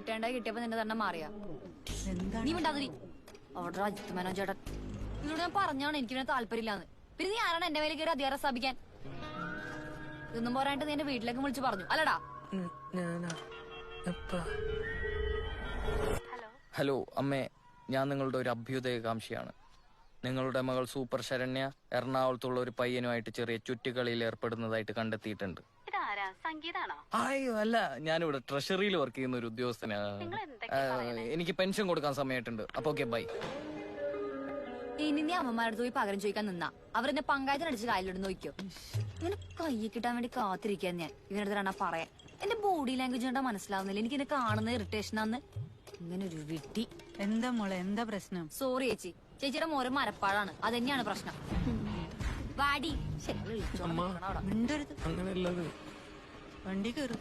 കിട്ടിയപ്പോ നിന്റെ തന്നെ മാറിയാ നീ മിണ്ടാതി അവിടെ അജിത് മേനോൻ ചേട്ടൻ ഇതിലൂടെ ഞാൻ പറഞ്ഞാണ് എനിക്ക് താല്പര്യമില്ലാന്ന്. പിന്നെ നീ ആരാണ് എന്റെ മേലെ കയറി അധികാരം സ്ഥാപിക്കാൻ? ഇതൊന്നും പോരാണ്ട് നീ എന്റെ വീട്ടിലേക്ക് വിളിച്ചു പറഞ്ഞു അല്ലടാ? ഹലോ അമ്മേ, ഞാൻ നിങ്ങളുടെ ഒരു അഭ്യുദയകാംക്ഷിയാണ്. നിങ്ങളുടെ മകൾ സൂപ്പർ ശരണ്യ എറണാകുളത്തുള്ള ഒരു പയ്യനുമായിട്ട് ചെറിയ ചുറ്റുകളിയിൽ ഏർപ്പെടുന്നതായിട്ട് കണ്ടെത്തിയിട്ടുണ്ട്. അയ്യോ അല്ല, ഞാനിവിടെ ട്രഷറിയിൽ വർക്ക് ചെയ്യുന്ന ഒരു ഉദ്യോഗസ്ഥനാണ്. എനിക്ക് പെൻഷൻ കൊടുക്കാൻ സമയമായിട്ടുണ്ട്. അപ്പൊ ഓക്കെ ബൈ. ഇനി നീ അമ്മമാരുടെ പോയി പകരം ചോദിക്കാൻ നിന്നാ അവരെന്നെ പങ്കായത്തിനടിച്ച് കായലിടുന്ന് നോക്കിയോ? ഇങ്ങനെ കൈ കിട്ടാൻ വേണ്ടി കാത്തിരിക്കാൻ ഞാൻ ഇവനടുത്ത് പറയാൻ. എന്റെ ബോഡി ലാംഗ്വേജ് കണ്ടാ മനസ്സിലാവുന്നില്ല. എനിക്ക് എന്നെ കാണുന്ന ഇറിറ്റേഷനാന്ന്. ഇങ്ങനെ ഒരു വിട്ടി. എന്താ മോളെ, എന്താ പ്രശ്നം? സോറി ചേച്ചി, ചേച്ചിയുടെ മോര് മരപ്പാടാണ്, അതന്നെയാണ് പ്രശ്നം. വാടി മിണ്ടരുത്, വണ്ടി കയറും.